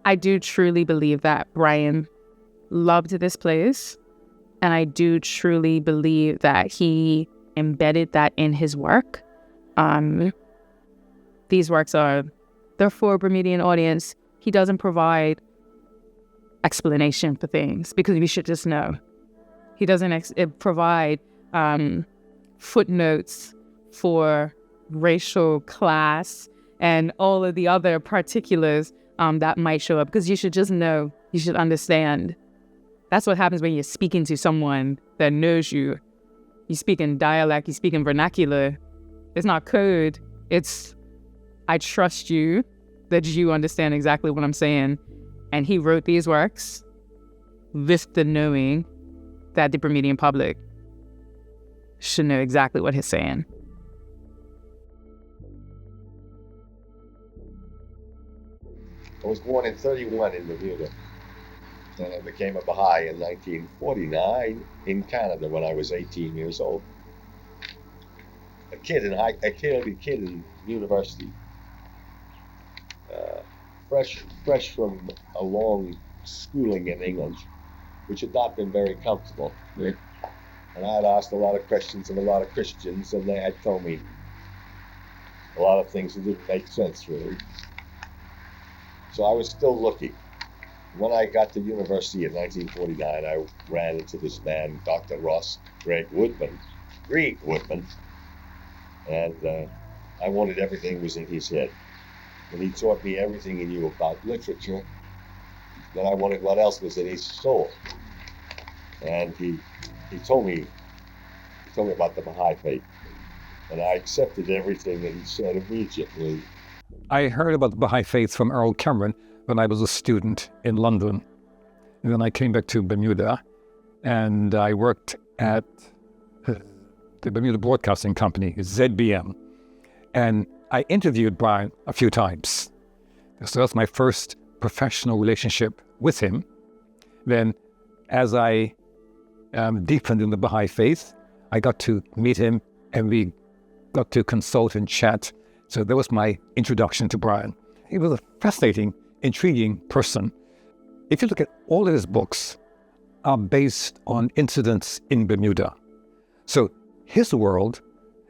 I do truly believe that Brian loved this place. And I do truly believe that he embedded that in his work. These works they're for a Bermudian audience. He doesn't provide explanation for things because we should just know. He doesn't provide footnotes for racial, class, and all of the other particulars that might show up, because you should just know, you should understand. That's what happens when you're speaking to someone that knows you. You speak in dialect, you speak in vernacular. It's not code. It's, I trust you that you understand exactly what I'm saying. And he wrote these works with the knowing that the Bermudian public should know exactly what he's saying. I was born in 1931 in Bermuda, and I became a Baha'i in 1949 in Canada when I was 18 years old. A kid in university, fresh from a long schooling in England, which had not been very comfortable. Yeah. And I had asked a lot of questions of a lot of Christians, and they had told me a lot of things that didn't make sense, really. So I was still looking. When I got to university in 1949, I ran into this man, Dr. Greg Woodman, and I wanted everything was in his head. And he taught me everything he knew about literature. Then I wanted what else was in his soul. And he told me about the Baha'i faith. And I accepted everything that he said immediately. I heard about the Baha'i faith from Earl Cameron when I was a student in London. And then I came back to Bermuda, and I worked at the Bermuda Broadcasting Company, ZBM. And I interviewed Brian a few times. So that's my first professional relationship with him. Then as I deepened in the Baha'i faith, I got to meet him, and we got to consult and chat. So that was my introduction to Brian. He was a fascinating, intriguing person. If you look at all of his books are based on incidents in Bermuda. So his world,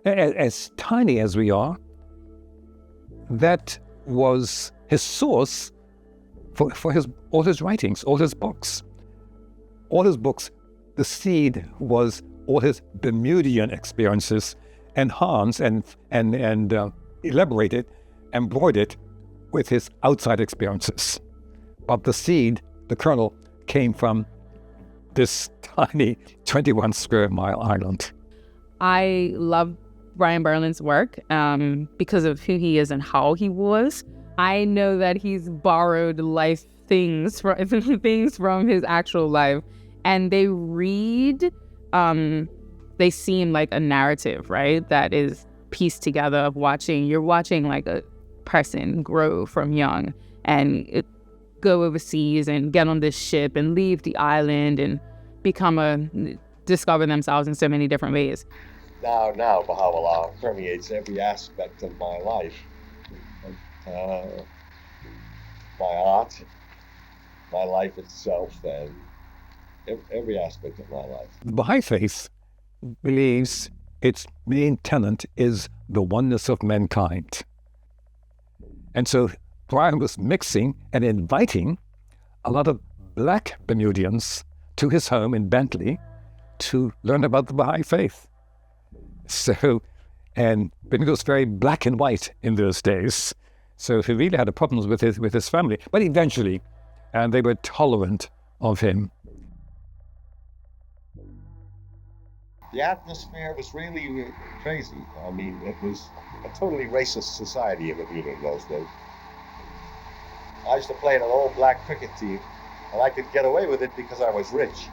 as tiny as we are, that was his source for all his writings, all his books. All his books, the seed was all his Bermudian experiences, enhanced and elaborated and broidered with his outside experiences. But the seed, the kernel, came from this tiny 21 square mile island. I love Brian Burland's work because of who he is and how he was. I know that he's borrowed life things from his actual life, and they read, they seem like a narrative, right? That is pieced together of you're watching like a person grow from young and go overseas and get on this ship and leave the island and discover themselves in so many different ways. Now Baha'u'llah permeates every aspect of my life. My art, my life itself, and every aspect of my life. The Baha'i faith believes its main tenet is the oneness of mankind. And so Brian was mixing and inviting a lot of black Bermudians to his home in Bentley to learn about the Baha'i faith. So, and Bermuda was very black and white in those days. So he really had problems with his family. But eventually, and they were tolerant of him. The atmosphere was really crazy. I mean, it was a totally racist society in Bermuda in those days. I used to play in an all-black cricket team, and I could get away with it because I was rich.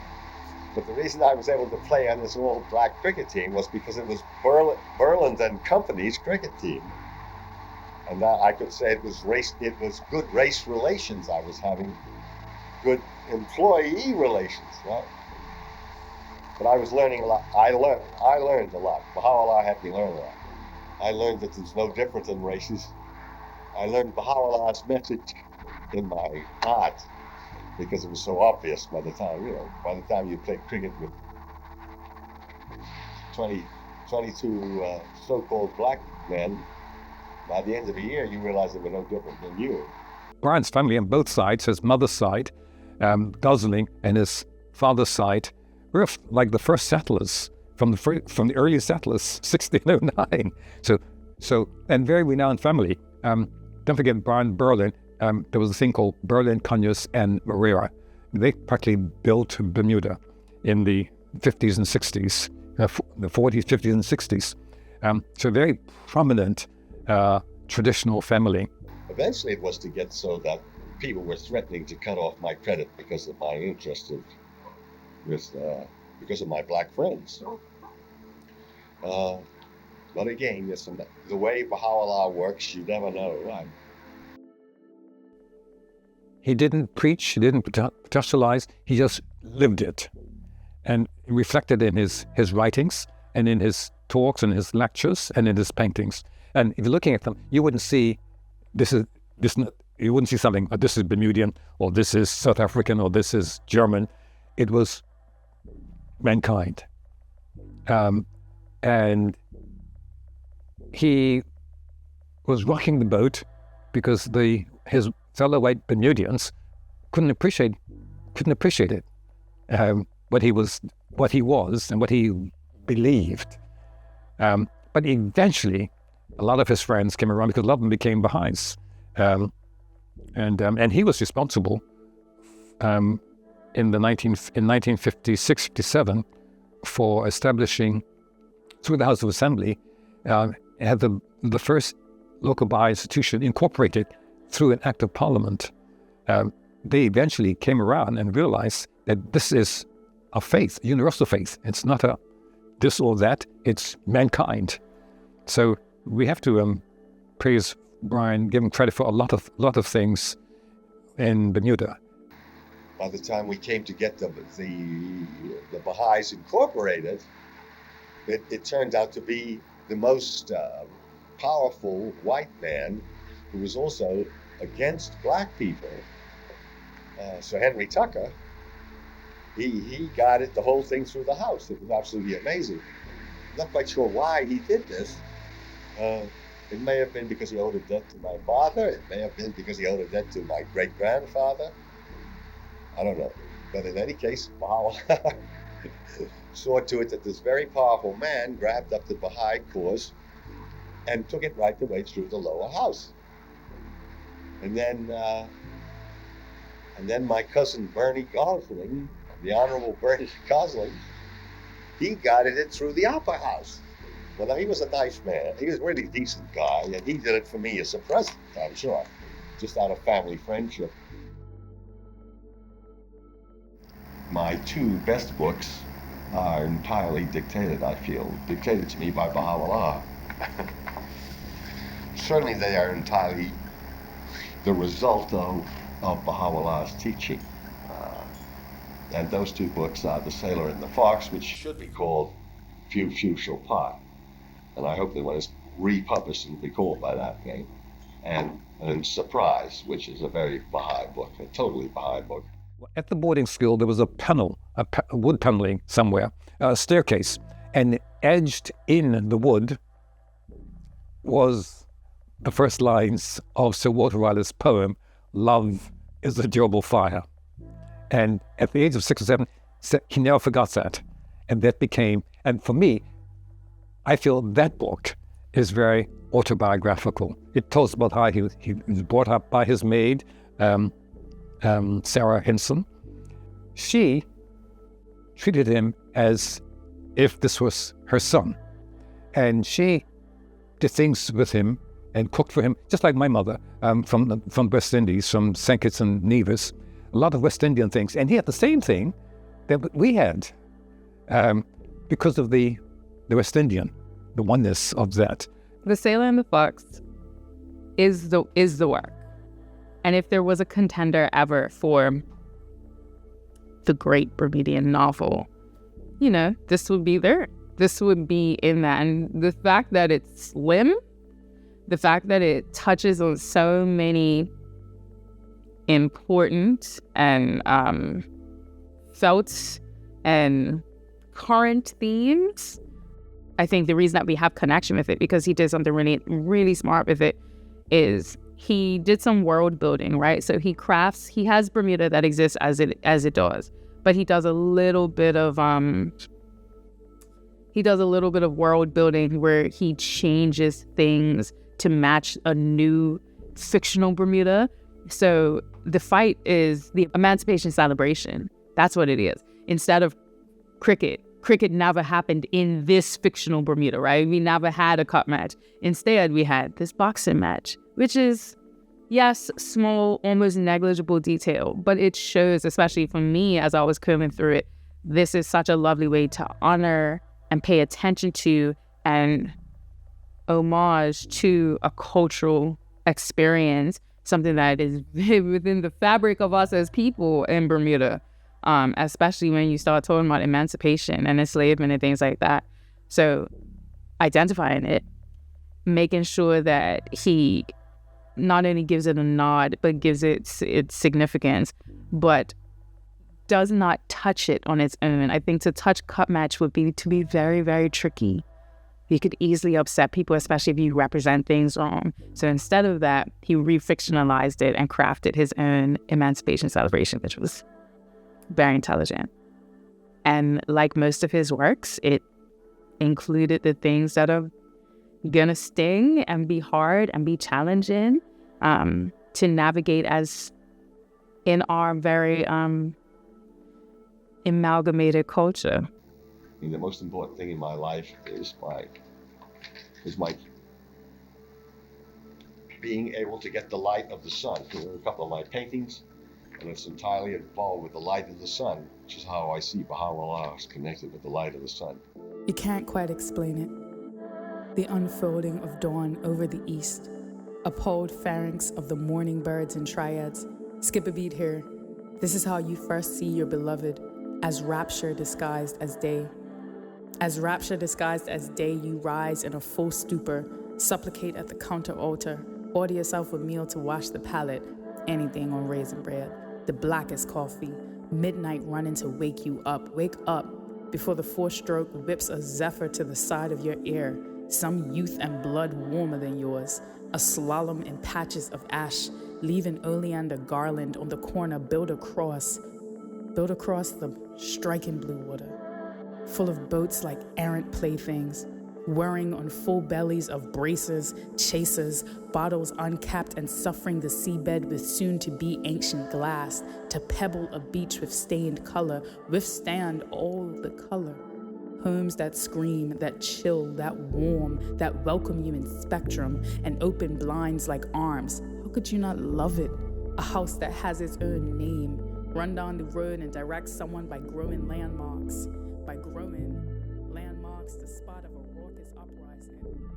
But the reason I was able to play on this all-black cricket team was because it was Burland and Company's cricket team. And I could say it was good race relations. I was having good employee relations, right? But I was learning a lot. I learned a lot. Baha'u'llah had me learn a lot. I learned that there's no difference in races. I learned Baha'u'llah's message in my heart because it was so obvious by the time you played cricket with 22 so-called black men, by the end of the year, you realize they were no different than you. Brian's family on both sides, his mother's side, Gosling, and his father's side, were like the first settlers from the early settlers, 1609. So and very renowned family. Don't forget Brian Burland. There was a thing called Burland, Conyers, and Moreira. They practically built Bermuda in the 50s and 60s, the 40s, 50s, and 60s. So very prominent traditional family. Eventually, it was to get so that people were threatening to cut off my credit because of my interest because of my black friends. But again, the way Baha'u'llah works, you never know, right? He didn't preach, he didn't proselytize, he just lived it and reflected in his writings and in his talks and his lectures and in his paintings. And if you're looking at them, you wouldn't see you wouldn't see something, this is Bermudian, or this is South African, or this is German. It was mankind. And he was rocking the boat because his fellow white Bermudians couldn't appreciate it. What he was and what he believed. But eventually, a lot of his friends came around because a lot of them became Baha'is. And he was responsible in 1956, 57 for establishing, through the House of Assembly, had the first local Baha'i institution incorporated through an act of parliament. They eventually came around and realized that this is a faith, a universal faith. It's not a this or that, it's mankind. So we have to praise Brian, give him credit for a lot of things in Bermuda. By the time we came to get the Baha'is incorporated, it turned out to be the most powerful white man who was also against black people. So Henry Tucker, he guided the whole thing through the House. It was absolutely amazing. I'm not quite sure why he did this. It may have been because he owed a debt to my father. It may have been because he owed a debt to my great-grandfather. I don't know. But in any case, Baha'u'llah saw to it that this very powerful man grabbed up the Baha'i cause and took it right the way through the lower house. And then my cousin Bernie Gosling, the Honorable Bernie Gosling, he guided it through the upper house. Well, he was a nice man. He was a really decent guy, and he did it for me as a present, I'm sure, just out of family friendship. My two best books are entirely dictated to me by Baha'u'llah. Certainly they are entirely the result of Baha'u'llah's teaching. And those two books are The Sailor and the Fox, which should be called Few Shall Part. And I hope that when it's republished, it'll be called by that name. And Surprise, which is a very Baha'i book, a totally Baha'i book. At the boarding school, there was a panel, wood paneling somewhere, a staircase, and edged in the wood was the first lines of Sir Walter Raleigh's poem, "Love is a durable fire." And at the age of 6 or 7, he never forgot that. And that became, and for me, I feel that book is very autobiographical. It tells about how he was brought up by his maid, Sarah Hinson. She treated him as if this was her son. And she did things with him and cooked for him, just like my mother, from West Indies, from St. Kitts and Nevis, a lot of West Indian things. And he had the same thing that we had because of the West Indian, the oneness of that. The Sailor and the Fox is the work. And if there was a contender ever for the great Bermudian novel, this would be there. This would be in that. And the fact that it's slim, the fact that it touches on so many important and felt and current themes. I think the reason that we have connection with it, because he did something really, really smart with it, is he did some world building, right? So he has Bermuda that exists as it does, but he does a little bit of world building where he changes things to match a new fictional Bermuda. So the fight is the Emancipation Celebration. That's what it is. Instead of cricket never happened in this fictional Bermuda, right? We never had a cup match. Instead, we had this boxing match, which is, yes, small, almost negligible detail, but it shows, especially for me as I was combing through it, this is such a lovely way to honor and pay attention to and homage to a cultural experience, something that is within the fabric of us as people in Bermuda. Especially when you start talking about emancipation and enslavement and things like that. So identifying it, making sure that he not only gives it a nod, but gives it its significance, but does not touch it on its own. I think to touch cup match would be to be very, very tricky. You could easily upset people, especially if you represent things wrong. So instead of that, he refictionalized it and crafted his own emancipation celebration, which was very intelligent. And like most of his works, it included the things that are gonna sting and be hard and be challenging to navigate as in our very amalgamated culture. I mean, the most important thing in my life is my being able to get the light of the sun. There are a couple of my paintings, and it's entirely involved with the light of the sun, which is how I see Baha'u'llah is connected with the light of the sun. You can't quite explain it. The unfolding of dawn over the east, appalled pharynx of the morning birds and triads. Skip a beat here. This is how you first see your beloved, as rapture disguised as day. As rapture disguised as day, you rise in a full stupor, supplicate at the counter altar, order yourself a meal to wash the palate, anything on raisin bread, the blackest coffee, midnight running to wake you up. Wake up before the four-stroke whips a zephyr to the side of your ear, some youth and blood warmer than yours, a slalom in patches of ash, leave an oleander garland on the corner, build across the striking blue water, full of boats like errant playthings, whirring on full bellies of bracers, chasers, bottles uncapped and suffering the seabed with soon-to-be ancient glass, to pebble a beach with stained color, withstand all the color. Homes that scream, that chill, that warm, that welcome you in spectrum, and open blinds like arms. How could you not love it? A house that has its own name. Run down the road and direct someone by growing landmarks. By growing landmarks, the spot of a raucous uprising.